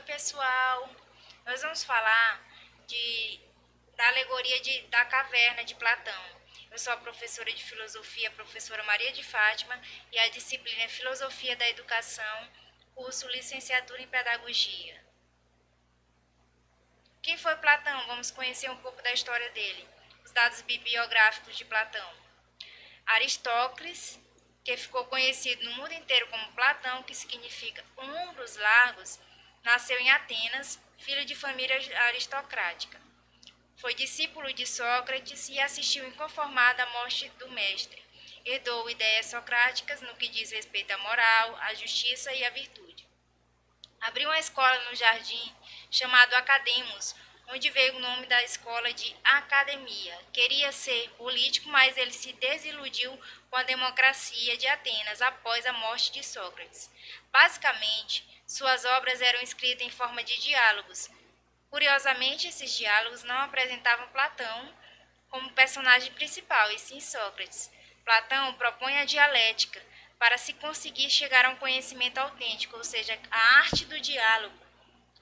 pessoal! Nós vamos falar da alegoria da caverna de Platão. Eu sou a professora de filosofia, a professora Maria de Fátima, e a disciplina é Filosofia da Educação, curso Licenciatura em Pedagogia. Quem foi Platão? Vamos conhecer um pouco da história dele. Os dados bibliográficos de Platão. Aristócles, que ficou conhecido no mundo inteiro como Platão, que significa ombros largos, nasceu em Atenas, filho de família aristocrática. Foi discípulo de Sócrates e assistiu inconformado à morte do mestre. Herdou ideias socráticas no que diz respeito à moral, à justiça e à virtude. Abriu uma escola no jardim chamado Academos, onde veio o nome da escola de Academia. Queria ser político, mas ele se desiludiu com a democracia de Atenas após a morte de Sócrates. Basicamente, suas obras eram escritas em forma de diálogos. Curiosamente, esses diálogos não apresentavam Platão como personagem principal, e sim Sócrates. Platão propõe a dialética para se conseguir chegar a um conhecimento autêntico, ou seja, a arte do diálogo.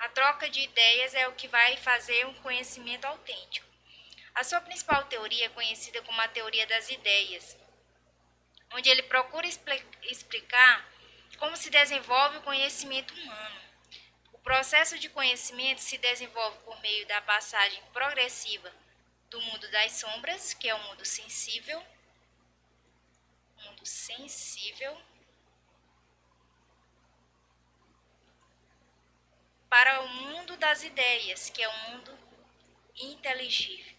A troca de ideias é o que vai fazer um conhecimento autêntico. A sua principal teoria é conhecida como a teoria das ideias, onde ele procura explicar como se desenvolve o conhecimento humano. O processo de conhecimento se desenvolve por meio da passagem progressiva do mundo das sombras, que é o mundo sensível, para o mundo das ideias, que é o mundo inteligível.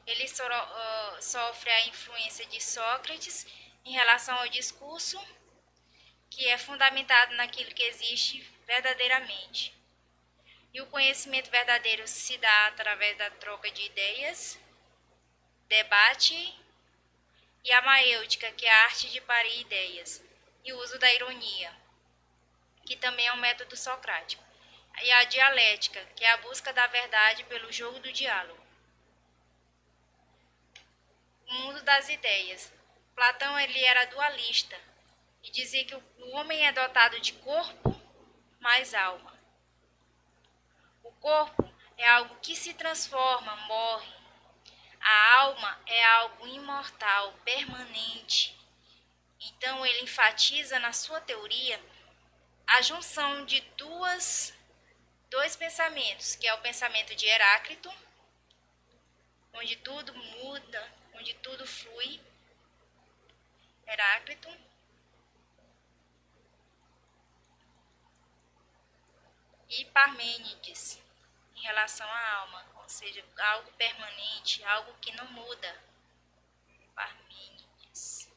Ele sofre a influência de Sócrates em relação ao discurso, que é fundamentado naquilo que existe verdadeiramente. E o conhecimento verdadeiro se dá através da troca de ideias, debate, e a maêutica, que é a arte de parir ideias, e o uso da ironia, que também é um método socrático. E a dialética, que é a busca da verdade pelo jogo do diálogo. O mundo das ideias. Platão ele era dualista e dizia que o homem é dotado de corpo mais alma. O corpo é algo que se transforma, morre. A alma é algo imortal, permanente. Então ele enfatiza na sua teoria a junção de dois pensamentos, que é o pensamento de Heráclito, onde tudo muda, onde tudo flui. Heráclito. E Parmênides, em relação à alma, ou seja, algo permanente, algo que não muda. Parmênides.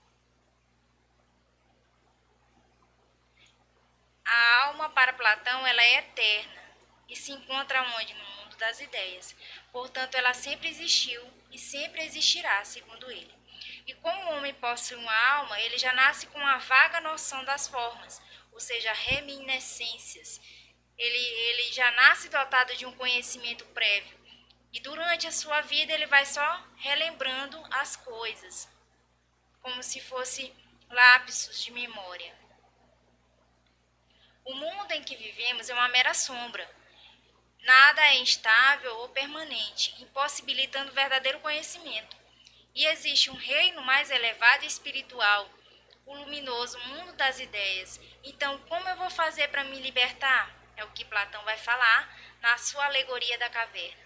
A alma para Platão ela é eterna e se encontra onde? No mundo das ideias. Portanto, ela sempre existiu e sempre existirá, segundo ele. E como o homem possui uma alma, ele já nasce com uma vaga noção das formas, ou seja, reminiscências. Ele já nasce dotado de um conhecimento prévio. E durante a sua vida ele vai só relembrando as coisas, como se fosse lapsos de memória. O mundo em que vivemos é uma mera sombra. Nada é instável ou permanente, impossibilitando o verdadeiro conhecimento. E existe um reino mais elevado e espiritual, o luminoso mundo das ideias. Então, como eu vou fazer para me libertar? É o que Platão vai falar na sua alegoria da caverna.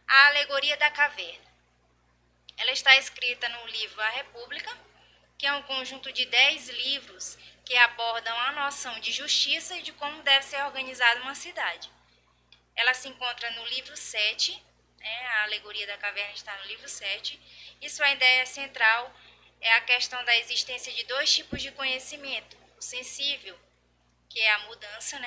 A alegoria da caverna. Ela está escrita no livro A República, que é um conjunto de 10 livros que abordam a noção de justiça e de como deve ser organizada uma cidade. Ela se encontra no livro 7, a alegoria da caverna está no livro 7, e sua ideia central é a questão da existência de dois tipos de conhecimento. O sensível, que é a mudança,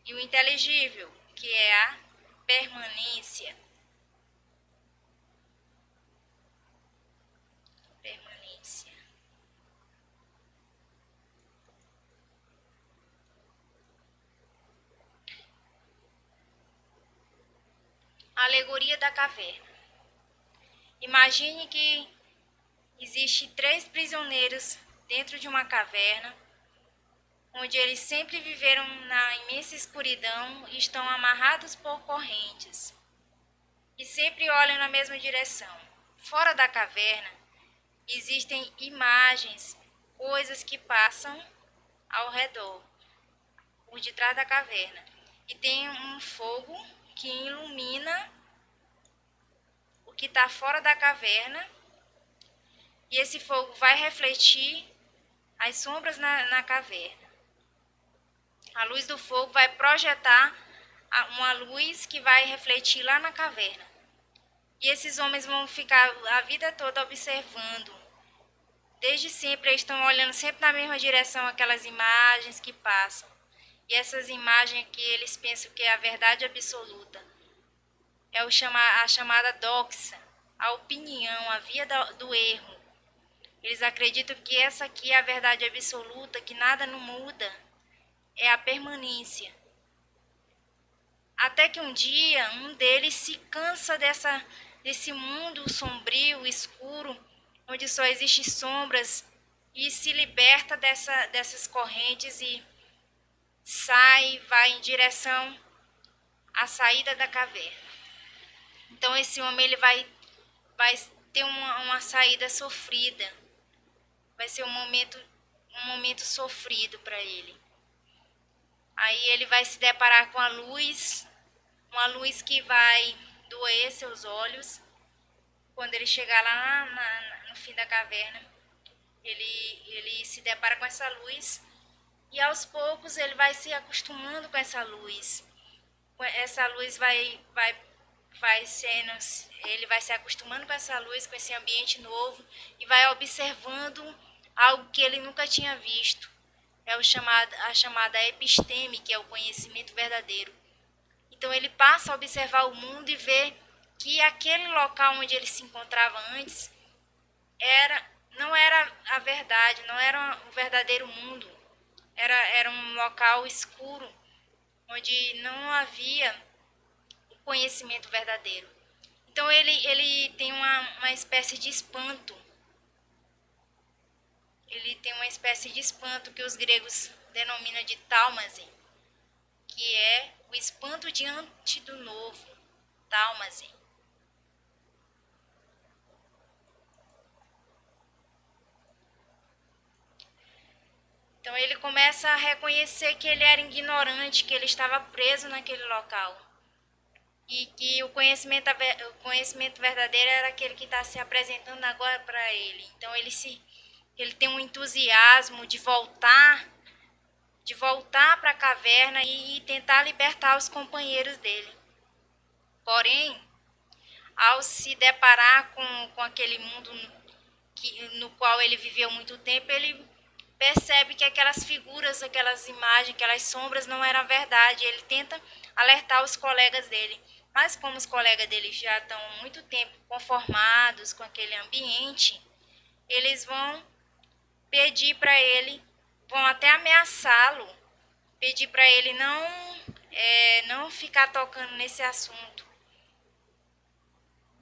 e o inteligível, que é a permanência. Alegoria da caverna. Imagine que existe 3 prisioneiros dentro de uma caverna, onde eles sempre viveram na imensa escuridão e estão amarrados por correntes, e sempre olham na mesma direção. Fora da caverna, existem imagens, coisas que passam ao redor, por detrás da caverna. E tem um fogo que ilumina o que está fora da caverna, e esse fogo vai refletir as sombras na caverna. A luz do fogo vai projetar uma luz que vai refletir lá na caverna. E esses homens vão ficar a vida toda observando. Desde sempre eles estão olhando sempre na mesma direção aquelas imagens que passam. E essas imagens que eles pensam que é a verdade absoluta. É a chamada doxa, a opinião, a via do erro. Eles acreditam que essa aqui é a verdade absoluta, que nada não muda. É a permanência. Até que um dia, um deles se cansa desse mundo sombrio, escuro, onde só existem sombras, e se liberta dessas correntes e vai em direção à saída da caverna. Então esse homem ele vai ter uma saída sofrida, vai ser um momento sofrido para ele. Aí ele vai se deparar com a luz, uma luz que vai doer seus olhos. Quando ele chegar lá no fim da caverna, ele se depara com essa luz, e aos poucos ele vai se acostumando com essa luz. Essa luz ele vai se acostumando com essa luz, com esse ambiente novo, e vai observando algo que ele nunca tinha visto. É a chamada episteme, que é o conhecimento verdadeiro. Então ele passa a observar o mundo e vê que aquele local onde ele se encontrava antes não era a verdade, não era o verdadeiro mundo. Era um local escuro, onde não havia o conhecimento verdadeiro. Então ele tem uma espécie de espanto. Ele tem uma espécie de espanto que os gregos denominam de tálmase, que é o espanto diante do novo, tálmase. Então ele começa a reconhecer que ele era ignorante, que ele estava preso naquele local. E que o conhecimento verdadeiro era aquele que está se apresentando agora para ele. Então ele tem um entusiasmo de voltar para a caverna e tentar libertar os companheiros dele. Porém, ao se deparar com aquele mundo no qual ele viveu muito tempo, ele percebe que aquelas figuras, aquelas imagens, aquelas sombras não eram verdade. Ele tenta alertar os colegas dele, mas como os colegas dele já estão há muito tempo conformados com aquele ambiente, eles vão pedir para ele, vão até ameaçá-lo, pedir para ele não ficar tocando nesse assunto.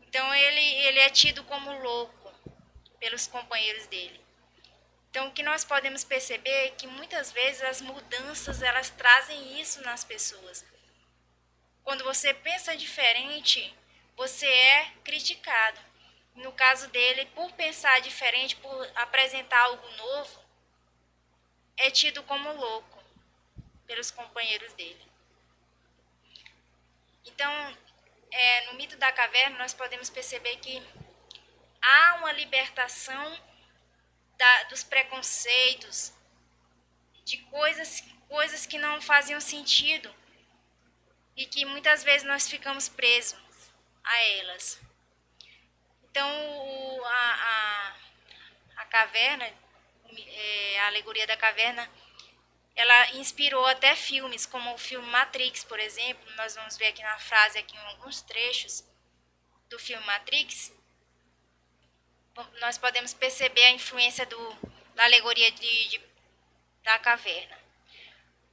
Então ele é tido como louco pelos companheiros dele. Então o que nós podemos perceber é que muitas vezes as mudanças elas trazem isso nas pessoas. Quando você pensa diferente, você é criticado. No caso dele, por pensar diferente, por apresentar algo novo, é tido como louco pelos companheiros dele. Então, no mito da caverna, nós podemos perceber que há uma libertação dos preconceitos, de coisas que não faziam sentido e que muitas vezes nós ficamos presos a elas. Então, a caverna, a alegoria da caverna, ela inspirou até filmes, como o filme Matrix, por exemplo. Nós vamos ver aqui na frase, aqui em alguns trechos do filme Matrix, nós podemos perceber a influência da alegoria da caverna.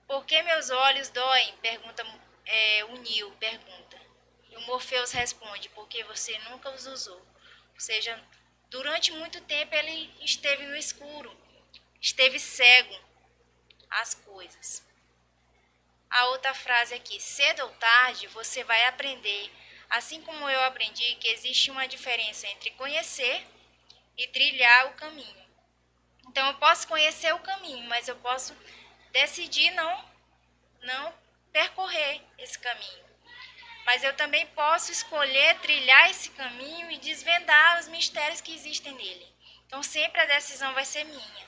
Por que meus olhos doem? Pergunta o Neo, pergunta. E o Morfeus responde: porque você nunca os usou. Ou seja, durante muito tempo ele esteve no escuro, esteve cego às coisas. A outra frase aqui: cedo ou tarde você vai aprender, assim como eu aprendi, que existe uma diferença entre conhecer e trilhar o caminho. Então eu posso conhecer o caminho, mas eu posso decidir não percorrer esse caminho. Mas eu também posso escolher trilhar esse caminho e desvendar os mistérios que existem nele. Então sempre a decisão vai ser minha.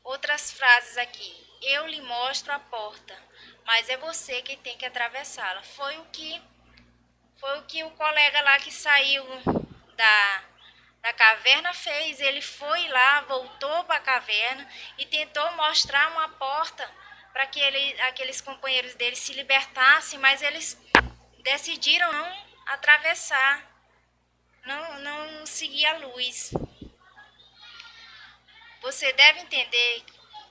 Outras frases aqui: eu lhe mostro a porta, mas é você quem tem que atravessá-la. Foi o que o colega lá que saiu da caverna fez. Ele foi lá, voltou para a caverna e tentou mostrar uma porta para que aqueles companheiros dele se libertassem, mas eles decidiram não atravessar, não seguir a luz. Você deve entender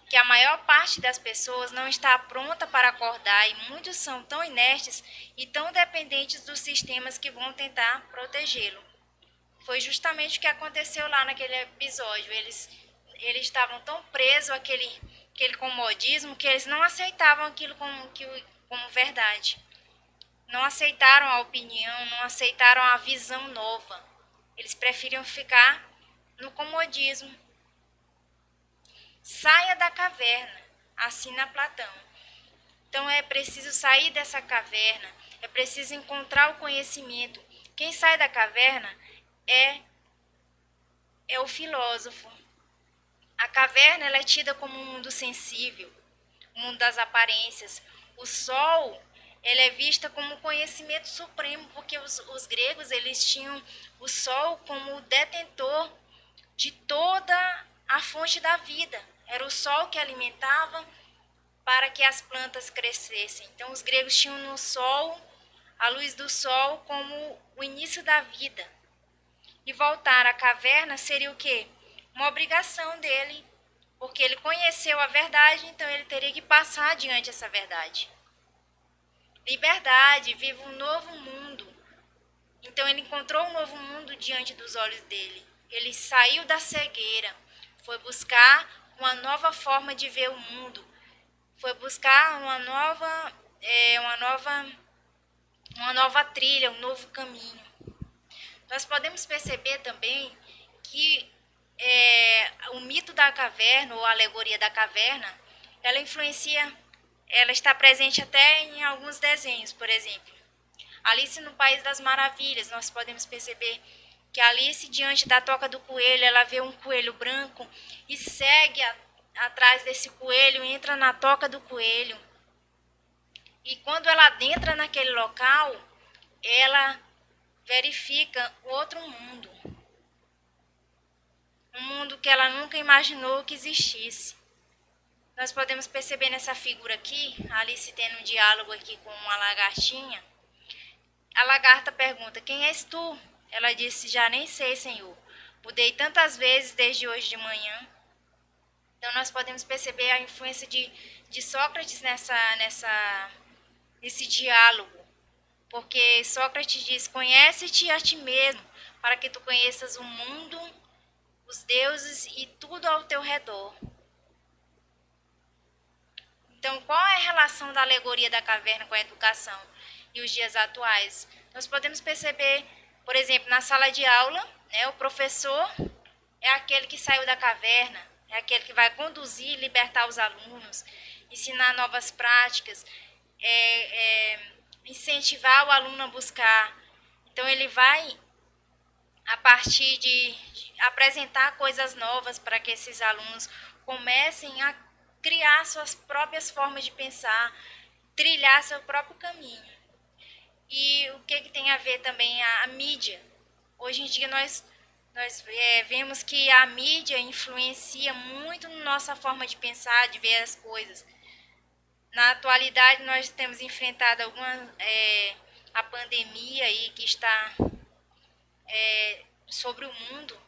que a maior parte das pessoas não está pronta para acordar e muitos são tão inertes e tão dependentes dos sistemas que vão tentar protegê-lo. Foi justamente o que aconteceu lá naquele episódio. Eles estavam tão presos àquele comodismo que eles não aceitavam aquilo como verdade. Não aceitaram a opinião, não aceitaram a visão nova. Eles preferiam ficar no comodismo. Saia da caverna, assina Platão. Então é preciso sair dessa caverna, é preciso encontrar o conhecimento. Quem sai da caverna é o filósofo. A caverna ela é tida como um mundo sensível, o mundo das aparências. O sol ele é vista como conhecimento supremo, porque os gregos eles tinham o sol como o detentor de toda a fonte da vida. Era o sol que alimentava para que as plantas crescessem. Então os gregos tinham no sol, a luz do sol, como o início da vida. E voltar à caverna seria o quê? Uma obrigação dele, porque ele conheceu a verdade, então ele teria que passar adiante essa verdade. Liberdade, viva um novo mundo. Então ele encontrou um novo mundo diante dos olhos dele. Ele saiu da cegueira, foi buscar uma nova forma de ver o mundo, foi buscar uma nova trilha, um novo caminho. Nós podemos perceber também que o mito da caverna, ou a alegoria da caverna, ela está presente até em alguns desenhos, por exemplo. Alice no País das Maravilhas, nós podemos perceber que Alice, diante da toca do coelho, ela vê um coelho branco e segue atrás desse coelho, entra na toca do coelho. E quando ela adentra naquele local, ela verifica outro mundo. Um mundo que ela nunca imaginou que existisse. Nós podemos perceber nessa figura aqui, Alice tendo um diálogo aqui com uma lagartinha. A lagarta pergunta: quem és tu? Ela disse: já nem sei, Senhor. Mudei tantas vezes desde hoje de manhã. Então nós podemos perceber a influência de Sócrates nesse diálogo. Porque Sócrates diz: conhece-te a ti mesmo, para que tu conheças o mundo, os deuses e tudo ao teu redor. Então, qual é a relação da alegoria da caverna com a educação e os dias atuais? Nós podemos perceber, por exemplo, na sala de aula, o professor é aquele que saiu da caverna, é aquele que vai conduzir e libertar os alunos, ensinar novas práticas, incentivar o aluno a buscar. Então, ele vai, a partir de apresentar coisas novas para que esses alunos comecem a criar suas próprias formas de pensar, trilhar seu próprio caminho. E o que tem a ver também a mídia? Hoje em dia nós vemos que a mídia influencia muito na nossa forma de pensar, de ver as coisas. Na atualidade nós temos enfrentado a pandemia aí que está sobre o mundo.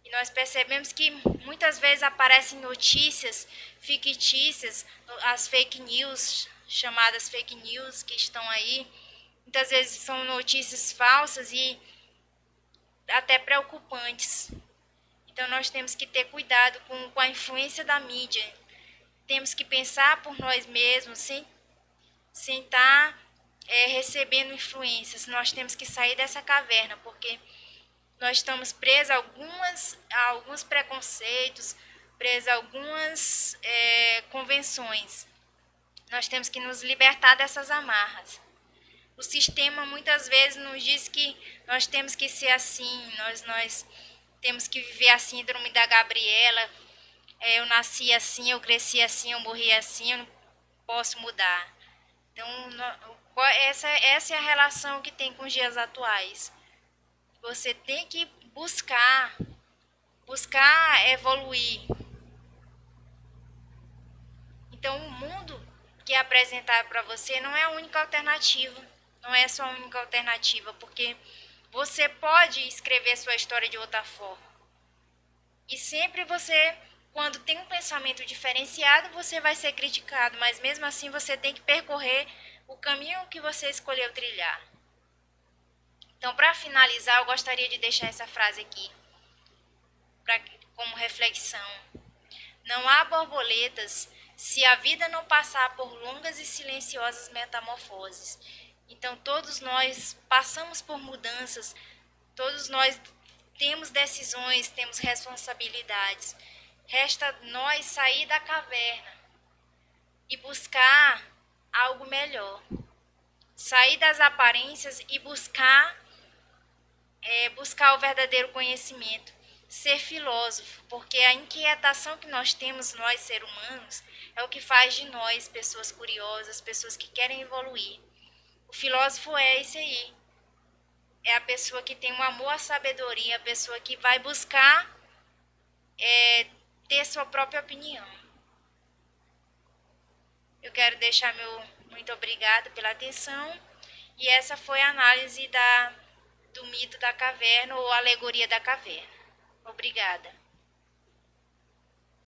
E nós percebemos que muitas vezes aparecem notícias fictícias, as fake news, chamadas fake news, que estão aí muitas vezes são notícias falsas e até preocupantes. Então nós temos que ter cuidado com a influência da mídia. Temos que pensar por nós mesmos, sem estar recebendo influências. Nós temos que sair dessa caverna, porque nós estamos presos a alguns preconceitos, presos a algumas convenções. Nós temos que nos libertar dessas amarras. O sistema muitas vezes nos diz que nós temos que ser assim, nós temos que viver a síndrome da Gabriela. Eu nasci assim, eu cresci assim, eu morri assim, eu não posso mudar. Então, essa é a relação que tem com os dias atuais. Você tem que buscar evoluir. Então, o mundo que é apresentado para você não é a única alternativa. Não é só a única alternativa, porque você pode escrever sua história de outra forma. E sempre quando tem um pensamento diferenciado, você vai ser criticado, mas mesmo assim você tem que percorrer o caminho que você escolheu trilhar. Então, para finalizar, eu gostaria de deixar essa frase aqui como reflexão. Não há borboletas se a vida não passar por longas e silenciosas metamorfoses. Então, todos nós passamos por mudanças, todos nós temos decisões, temos responsabilidades. Resta nós sair da caverna e buscar algo melhor. Sair das aparências e buscar o verdadeiro conhecimento. Ser filósofo, porque a inquietação que nós temos, nós seres humanos, é o que faz de nós pessoas curiosas, pessoas que querem evoluir. O filósofo é esse aí. É a pessoa que tem um amor à sabedoria, a pessoa que vai buscar ter sua própria opinião. Eu quero deixar meu muito obrigado pela atenção. E essa foi a análise do mito da caverna ou alegoria da caverna. Obrigada.